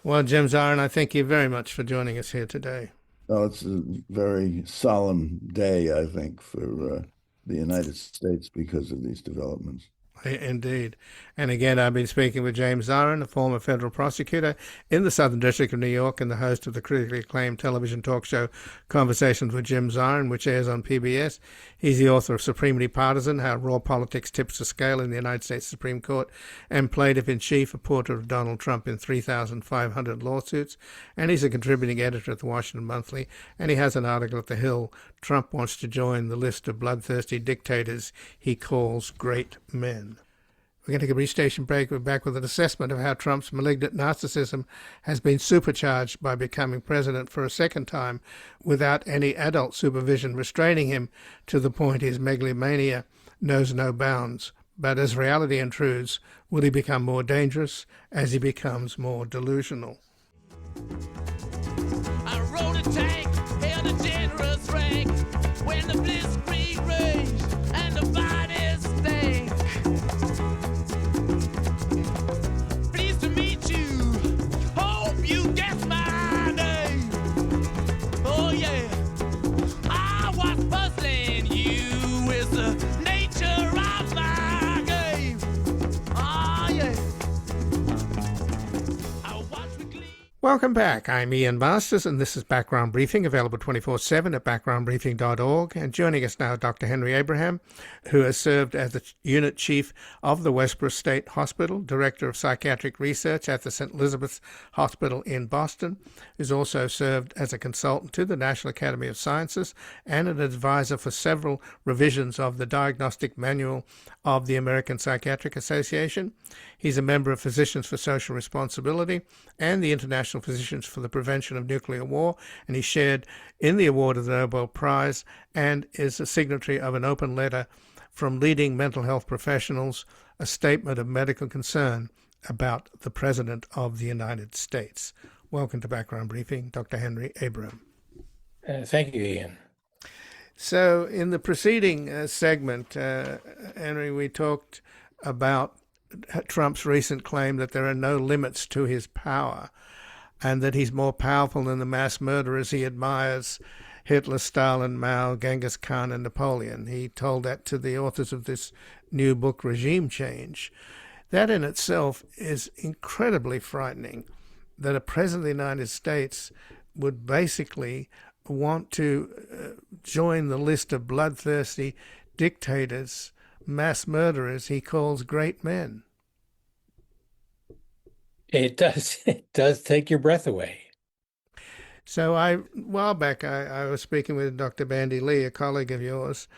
S1: Well, Jim Zirin, I thank you very much for joining us here today.
S4: Well, it's a very solemn day, I think, for the United States because of these developments.
S1: Indeed. And again, I've been speaking with James Zirin, a former federal prosecutor in the Southern District of New York and the host of the critically acclaimed television talk show Conversations with Jim Zirin, which airs on PBS. He's the author of Supremely Partisan, How Raw Politics Tips the Scale in the United States Supreme Court, and Plaintiff-in-Chief, a portrait of Donald Trump in 3,500 lawsuits. And he's a contributing editor at the Washington Monthly, and he has an article at The Hill, Trump Wants to Join the List of Bloodthirsty Dictators He Calls Great Men. We're going to take a brief station break. We're back with an assessment of how Trump's malignant narcissism has been supercharged by becoming president for a second time without any adult supervision restraining him, to the point his megalomania knows no bounds. But as reality intrudes, will he become more dangerous as he becomes more delusional?
S3: I rode a tank, held a generous rank when the blitzkrieg raged and the bodies stank. Pleased to meet you. Hope you guess my name. Oh yeah, I was puzzling you with the nature of my game. Oh yeah, I watch with glee.
S1: Welcome back. I'm Ian Masters, and this is Background Briefing, available 24/7 at backgroundbriefing.org. And joining us now, Dr. Henry Abraham, who has served as the Unit Chief of the Westboro State Hospital, Director of Psychiatric Research at the St. Elizabeth's Hospital in Boston, who's also served as a consultant to the National Academy of Sciences and an advisor for several revisions of the Diagnostic Manual of the American Psychiatric Association. He's a member of Physicians for Social Responsibility and the International Physicians for the Prevention of Nuclear War, and he shared in the award of the Nobel Prize and is a signatory of an open letter from leading mental health professionals, a statement of medical concern about the President of the United States. Welcome to Background Briefing, Dr. Henry Abraham.
S5: Thank you, Ian.
S1: So in the preceding segment, Henry, we talked about Trump's recent claim that there are no limits to his power and that he's more powerful than the mass murderers he admires, Hitler, Stalin, Mao, Genghis Khan, and Napoleon. He told that to the authors of this new book, Regime Change. That in itself is incredibly frightening, that a president of the United States would basically want to join the list of bloodthirsty dictators, mass murderers he calls great men.
S5: It does take your breath away.
S1: So a while back, I was speaking with Dr. Bandy Lee, a colleague of yours,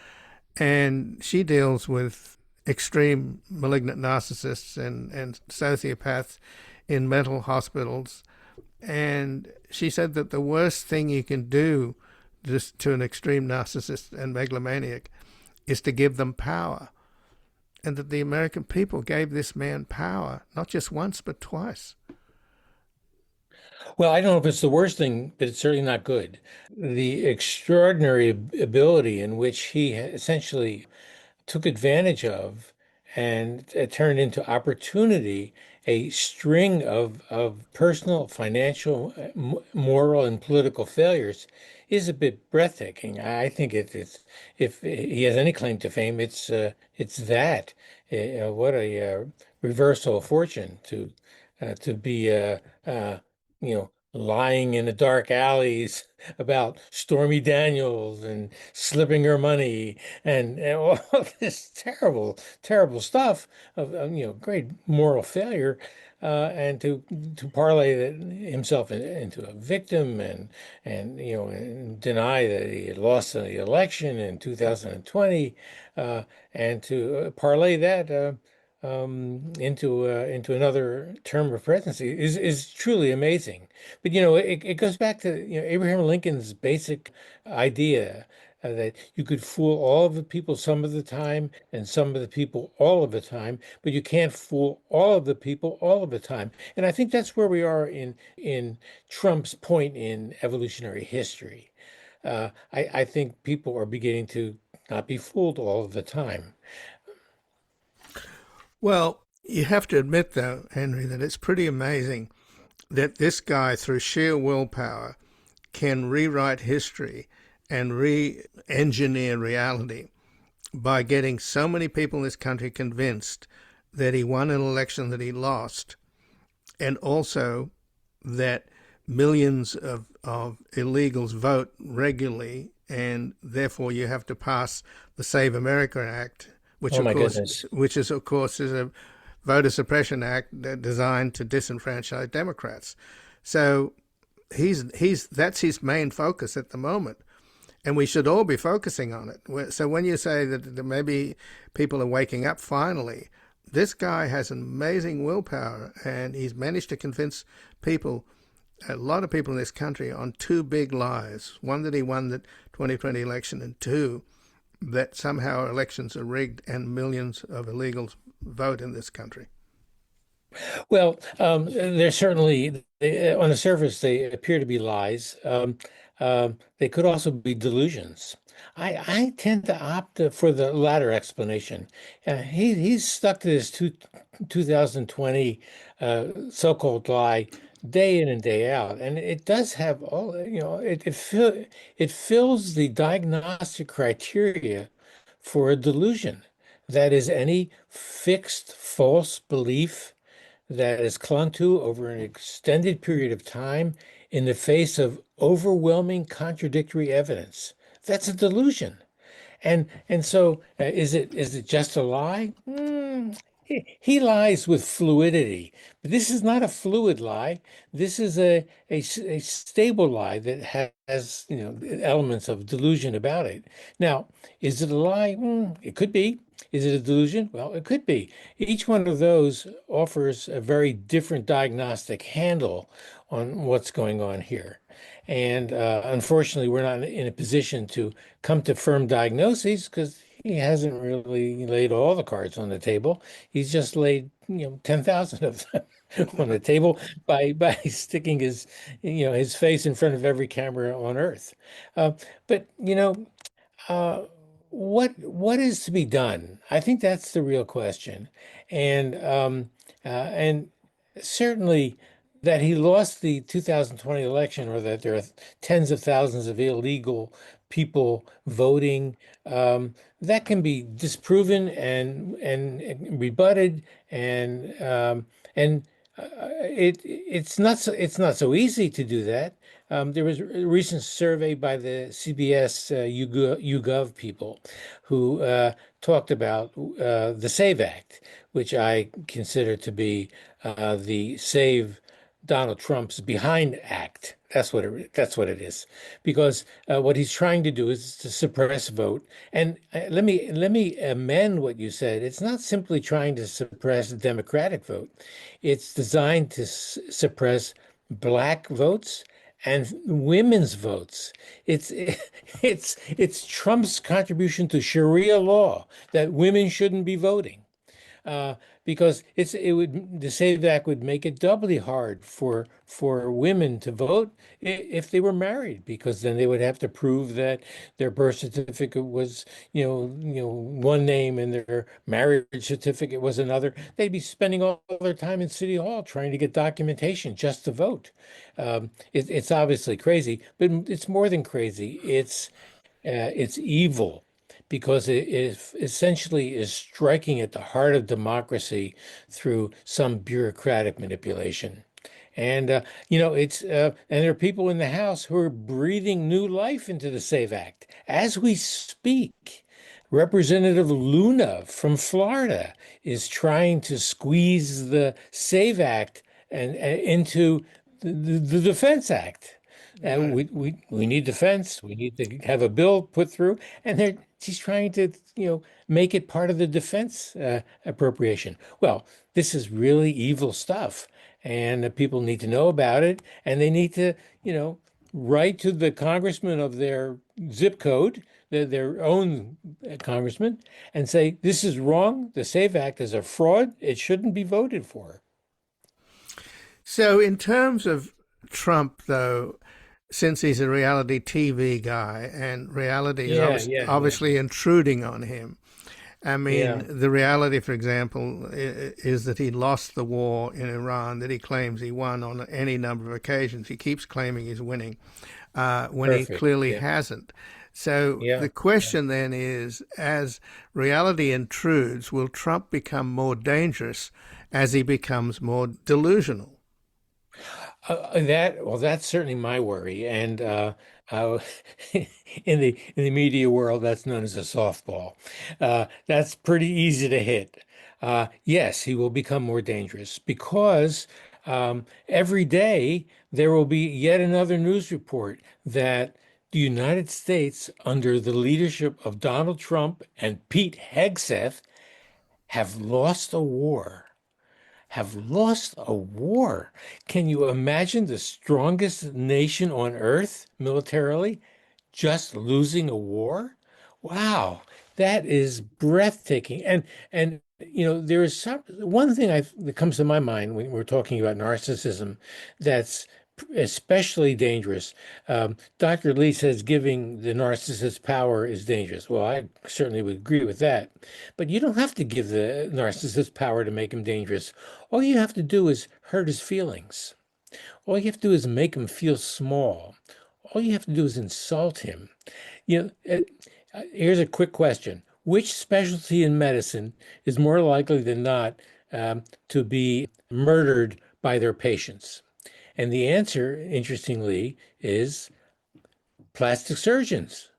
S1: and she deals with extreme malignant narcissists and sociopaths in mental hospitals. And she said that the worst thing you can do to an extreme narcissist and megalomaniac is to give them power. And that the American people gave this man power, not just once, but twice.
S5: Well, I don't know if it's the worst thing, but it's certainly not good. The extraordinary ability in which he essentially took advantage of and turned into opportunity a string of personal, financial, moral, and political failures is a bit breathtaking. I think it's if he has any claim to fame, it's that. What a reversal of fortune to be lying in the dark alleys about Stormy Daniels and slipping her money and all this terrible stuff of great moral failure, and to parlay himself into a victim and deny that he had lost the election in 2020, and to parlay that into another term of presidency is truly amazing. But it goes back to Abraham Lincoln's basic idea that you could fool all of the people some of the time and some of the people all of the time, but you can't fool all of the people all of the time. And I think that's where we are in Trump's point in evolutionary history. I think people are beginning to not be fooled all of the time.
S1: Well, you have to admit, though, Henry, that it's pretty amazing that this guy, through sheer willpower, can rewrite history and re-engineer reality by getting so many people in this country convinced that he won an election that he lost, and also that millions of illegals vote regularly, and therefore you have to pass the Save America Act, which of course is a voter suppression act designed to disenfranchise Democrats. So that's his main focus at the moment, and we should all be focusing on it. So when you say that maybe people are waking up finally, this guy has amazing willpower, and he's managed to convince people, a lot of people in this country, on two big lies: one, that he won the 2020 election, and two, that somehow elections are rigged and millions of illegals vote in this country.
S5: Well, they're certainly, on the surface, they appear to be lies. They could also be delusions. I tend to opt for the latter explanation. He's stuck to this 2020 so-called lie day in and day out, and it does have all, it fills the diagnostic criteria for a delusion. That is, any fixed false belief that is clung to over an extended period of time in the face of overwhelming contradictory evidence. That's a delusion. And so is it just a lie? He lies with fluidity, but this is not a fluid lie. This is a stable lie that has elements of delusion about it. Now, is it a lie? It could be. Is it a delusion? Well, it could be. Each one of those offers a very different diagnostic handle on what's going on here. And unfortunately, we're not in a position to come to firm diagnoses because he hasn't really laid all the cards on the table. He's just laid, 10,000 of them on the table by sticking his face in front of every camera on Earth. But uh, what is to be done? I think that's the real question, and certainly that he lost the 2020 election, or that there are tens of thousands of illegal people voting. That can be disproven and rebutted, and it's not so easy to do that. There was a recent survey by the CBS YouGov people who talked about the SAVE Act, which I consider to be the Save Donald Trump's Behind Act. That's what it is, because what he's trying to do is to suppress vote. And let me amend what you said. It's not simply trying to suppress the Democratic vote. It's designed to suppress black votes and women's votes. It's it's Trump's contribution to Sharia law that women shouldn't be voting. uh, because the SAVE Act would make it doubly hard for women to vote if they were married, because then they would have to prove that their birth certificate was one name and their marriage certificate was another. They'd be spending all their time in City Hall trying to get documentation just to vote. It's obviously crazy, but it's more than crazy. It's evil, because it essentially is striking at the heart of democracy through some bureaucratic manipulation. And and there are people in the House who are breathing new life into the SAVE Act as we speak. Representative Luna from Florida is trying to squeeze the SAVE Act and into the Defense Act. We need defense. We need to have a bill put through, and she's trying to make it part of the defense appropriation. Well, this is really evil stuff, and people need to know about it, and they need to write to the congressman of their zip code, their own congressman, and say this is wrong. The SAVE Act is a fraud. It shouldn't be voted for.
S1: So, in terms of Trump, though, since he's a reality TV guy and reality is obviously intruding on him. I mean, the reality, for example, is that he lost the war in Iran that he claims he won on any number of occasions. He keeps claiming he's winning when he clearly hasn't. So the question then is, as reality intrudes, will Trump become more dangerous as he becomes more delusional?
S5: That's certainly my worry, and in the media world, that's known as a softball. That's pretty easy to hit. Yes, he will become more dangerous because every day there will be yet another news report that the United States, under the leadership of Donald Trump and Pete Hegseth, have lost a war. Have lost a war. Can you imagine the strongest nation on earth militarily just losing a war? Wow, that is breathtaking. And there is one thing that comes to my mind when we're talking about narcissism that's especially dangerous. Dr. Lee says giving the narcissist power is dangerous. Well, I certainly would agree with that. But you don't have to give the narcissist power to make him dangerous. All you have to do is hurt his feelings. All you have to do is make him feel small. All you have to do is insult him. Here's a quick question. Which specialty in medicine is more likely than not to be murdered by their patients? And the answer, interestingly, is plastic surgeons.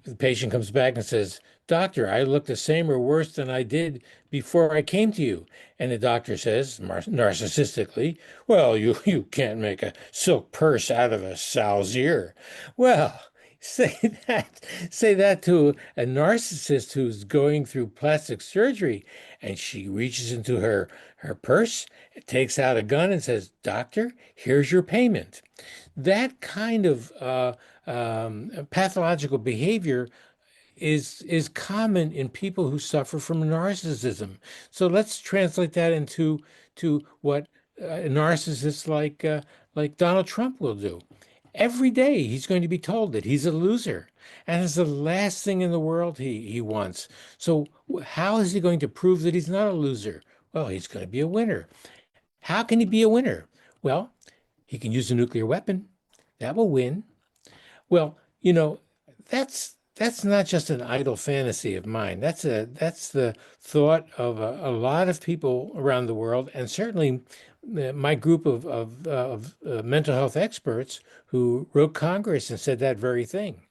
S5: The patient comes back and says, "Doctor, I look the same or worse than I did before I came to you." And the doctor says, narcissistically, "Well, you can't make a silk purse out of a sow's ear." Well, say say that to a narcissist who's going through plastic surgery, and she reaches into her purse, takes out a gun and says, "Doctor, here's your payment." That kind of pathological behavior is common in people who suffer from narcissism. So let's translate that into what narcissists like Donald Trump will do. Every day he's going to be told that he's a loser, and it's the last thing in the world he wants. So how is he going to prove that he's not a loser? Well, he's going to be a winner. How can he be a winner? Well, he can use a nuclear weapon. That will win. Well, that's not just an idle fantasy of mine. That's the thought of a lot of people around the world, and certainly my group of mental health experts who wrote Congress and said that very thing.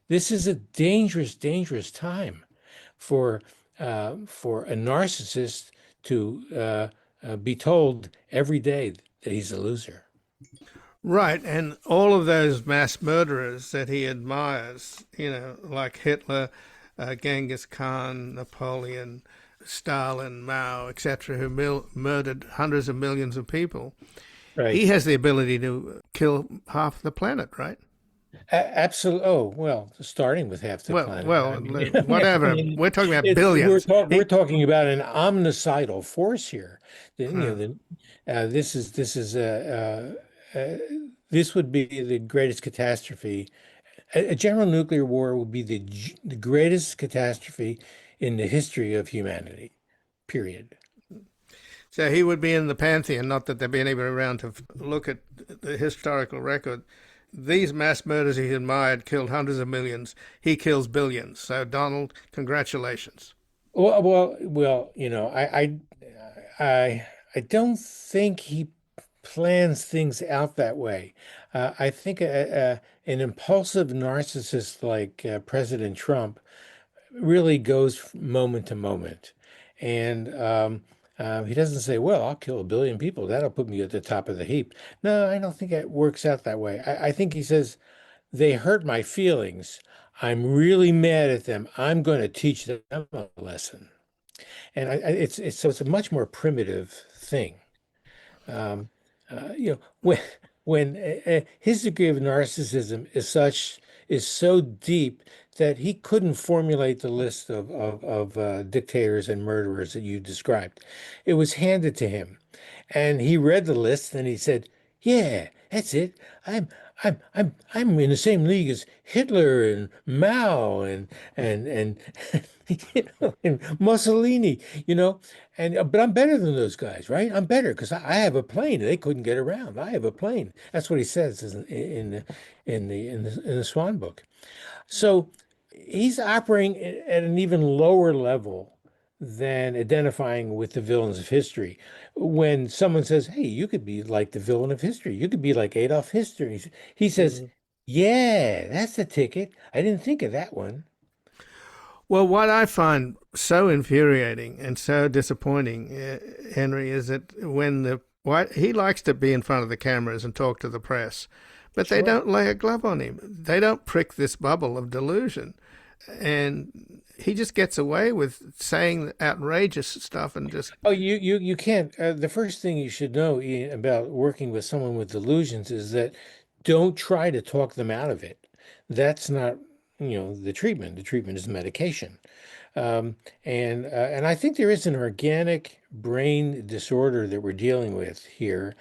S5: This is a dangerous, dangerous time for a narcissist to be told every day that he's a loser.
S1: Right, and all of those mass murderers that he admires, like Hitler, Genghis Khan, Napoleon, Stalin, Mao, etc., who murdered hundreds of millions of people,
S5: Right.
S1: He has the ability to kill half the planet, right?
S5: Absolutely. Oh, well, starting with half the planet.
S1: Whatever.
S5: I mean,
S1: we're talking about billions.
S5: We're talking about an omnicidal force here. This would be the greatest catastrophe. A general nuclear war would be the greatest catastrophe in the history of humanity, period.
S1: So he would be in the pantheon, not that there'd be anybody around to look at the historical record. These mass murders he admired killed hundreds of millions. He kills billions. So, Donald, congratulations.
S5: Well, I don't think he plans things out that way. I think an impulsive narcissist like President Trump really goes moment to moment. And he doesn't say, "Well, I'll kill a billion people. That'll put me at the top of the heap." No, I don't think it works out that way. I think he says, "They hurt my feelings. I'm really mad at them. I'm going to teach them a lesson." And it's a much more primitive thing. When his degree of narcissism is so deep that he couldn't formulate the list of dictators and murderers that you described. It was handed to him, and he read the list and he said, "Yeah, that's it. I'm in the same league as Hitler and Mao and and Mussolini, but I'm better than those guys, right? I'm better because I have a plane. They couldn't get around. I have a plane." That's what he says in the Swan book. So he's operating at an even lower level than identifying with the villains of history. When someone says, "Hey, you could be like the villain of history. You could be like Adolf Hitler," he says, "Yeah, that's the ticket. I didn't think of that one."
S1: Well, what I find so infuriating and so disappointing, Henry, is that he likes to be in front of the cameras and talk to the press, but They don't lay a glove on him. They don't prick this bubble of delusion. And he just gets away with saying outrageous stuff and just...
S5: Oh, you can't. The first thing you should know, Ian, about working with someone with delusions is that don't try to talk them out of it. That's not, the treatment. The treatment is medication. And I think there is an organic brain disorder that we're dealing with here.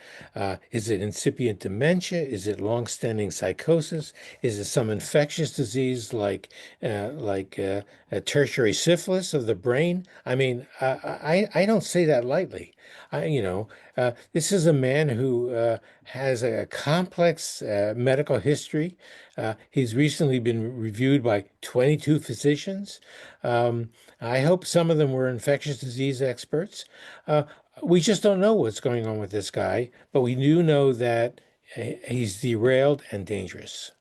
S5: Is it incipient dementia? Is it long-standing psychosis? Is it some infectious disease like a tertiary syphilis of the brain? I mean, I don't say that lightly. This is a man who has a complex medical history. He's recently been reviewed by 22 physicians. I hope some of them were infectious disease experts. Uh, we just don't know what's going on with this guy, but we do know that he's derailed and dangerous.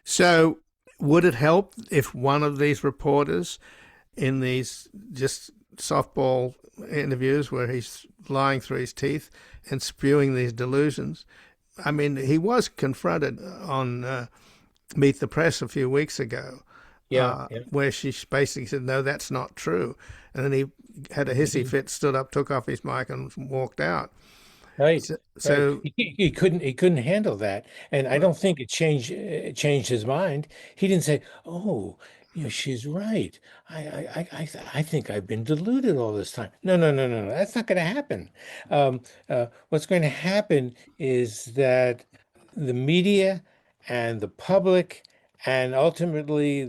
S1: So, would it help if one of these reporters in these just softball interviews where he's lying through his teeth and spewing these delusions? I mean, he was confronted on Meet the Press a few weeks ago,
S5: Yeah, yeah.
S1: where she basically said, no, that's not true. And then he had a hissy fit, stood up, took off his mic, and walked out.
S5: Right,
S1: So,
S5: right.
S1: so
S5: He couldn't handle that, and I don't think it changed his mind. He didn't say, "Oh, she's right. I think I've been deluded all this time." No, no, no, no, no. That's not going to happen. What's going to happen is that the media and the public, and ultimately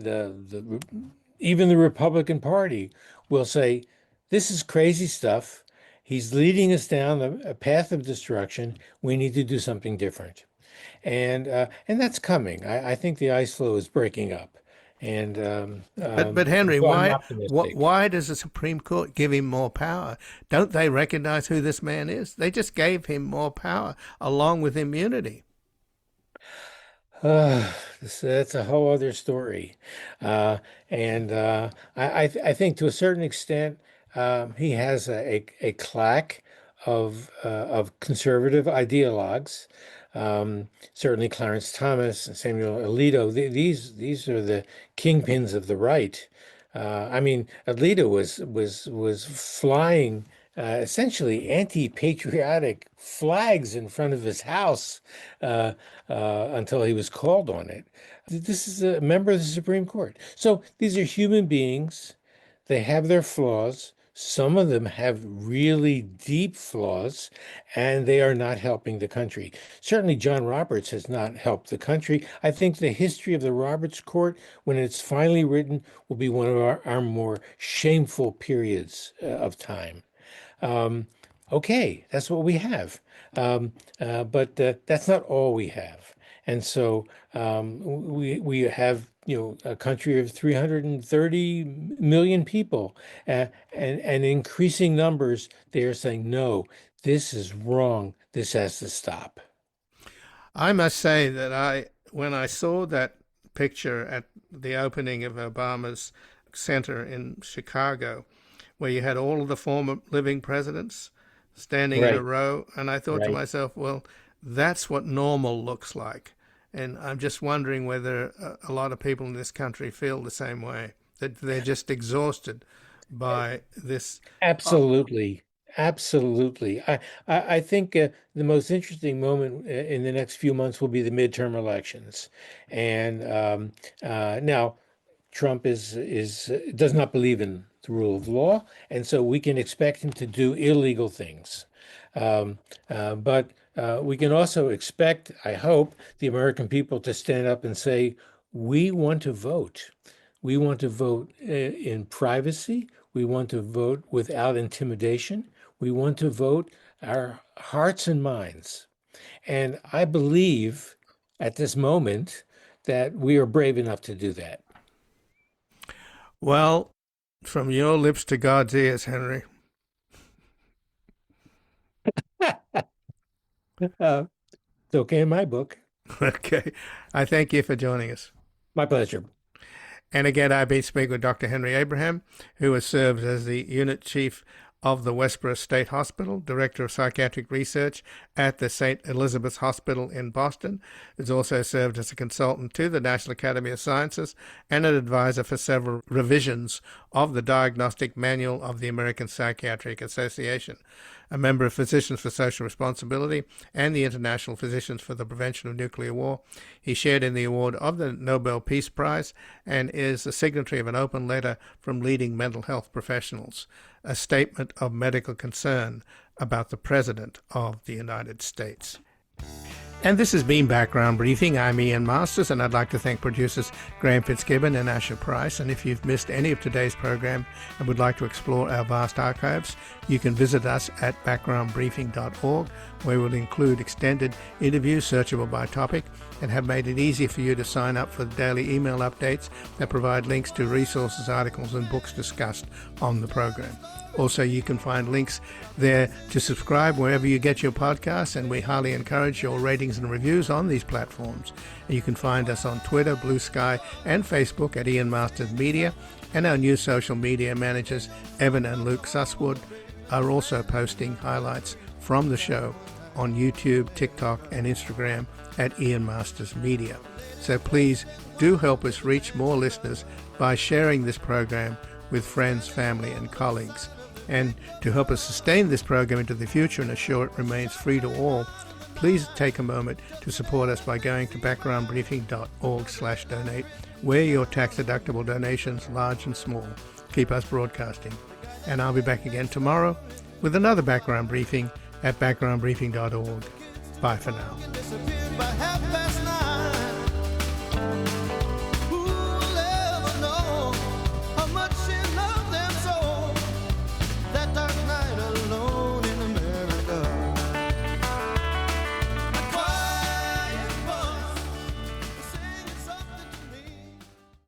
S5: even the Republican Party will say, "This is crazy stuff. He's leading us down a path of destruction. We need to do something different." And that's coming. I think the ice flow is breaking up. And
S1: but Henry,
S5: so I'm
S1: why
S5: optimistic.
S1: does the Supreme Court give him more power? Don't they recognize who this man is? They just gave him more power along with immunity.
S5: That's a whole other story. And I think to a certain extent, he has a claque of conservative ideologues. Certainly Clarence Thomas and Samuel Alito. These are the kingpins of the right. I mean, Alito was flying essentially anti-patriotic flags in front of his house until he was called on it. This is a member of the Supreme Court. So these are human beings. They have their flaws. Some of them have really deep flaws, and they are not helping the country. Certainly, John Roberts has not helped the country. I think the history of the Roberts Court, when it's finally written, will be one of our more shameful periods of time. Um, okay, that's what we have. But that's not all we have. And so we have, a country of 330 million people, and increasing numbers. They are saying, no, this is wrong. This has to stop.
S1: I must say that when I saw that picture at the opening of Obama's center in Chicago, where you had all of the former living presidents standing in a
S5: Right,
S1: row, and I thought to
S5: right.
S1: myself, well, that's what normal looks like. And I'm just wondering whether a lot of people in this country feel the same way, that they're just exhausted by this. Uh,
S5: Absolutely. Absolutely. I think the most interesting moment in the next few months will be the midterm elections. And now Trump is does not believe in the rule of law, and so we can expect him to do illegal things. But we can also expect, I hope, the American people to stand up and say, we want to vote. We want to vote in privacy. We want to vote without intimidation. We want to vote our hearts and minds. And I believe at this moment that we are brave enough to do that.
S1: well, from your lips to God's ears, Henry.
S5: It's okay in my book.
S1: Okay. I thank you for joining us.
S5: My pleasure.
S1: And again, I've been speaking with Dr. Henry Abraham, who has served as the unit chief of the Westboro State Hospital, director of psychiatric research at the St. Elizabeth's Hospital in Boston, has also served as a consultant to the National Academy of Sciences and an advisor for several revisions of the Diagnostic Manual of the American Psychiatric Association, a member of Physicians for Social Responsibility and the International Physicians for the Prevention of Nuclear War. He shared in the award of the Nobel Peace Prize and is a signatory of an open letter from leading mental health professionals, a statement of medical concern about the President of the United States. And this has been Background Briefing. I'm Ian Masters, and I'd like to thank producers Graham Fitzgibbon and Asher Price. And if you've missed any of today's program and would like to explore our vast archives, you can visit us at backgroundbriefing.org, where we'll include extended interviews searchable by topic and have made it easy for you to sign up for the daily email updates that provide links to resources, articles and books discussed on the program. Also, you can find links there to subscribe wherever you get your podcasts, and we highly encourage your ratings and reviews on these platforms. And you can find us on Twitter, Blue Sky, and Facebook at Ian Masters Media, and our new social media managers, Evan and Luke Susswood, are also posting highlights from the show on YouTube, TikTok, and Instagram at Ian Masters Media. So please do help us reach more listeners by sharing this program with friends, family, and colleagues. And to help us sustain this program into the future and assure it remains free to all, please take a moment to support us by going to backgroundbriefing.org/donate, where your tax-deductible donations, large and small, keep us broadcasting. And I'll be back again tomorrow with another Background Briefing at backgroundbriefing.org. Bye for now.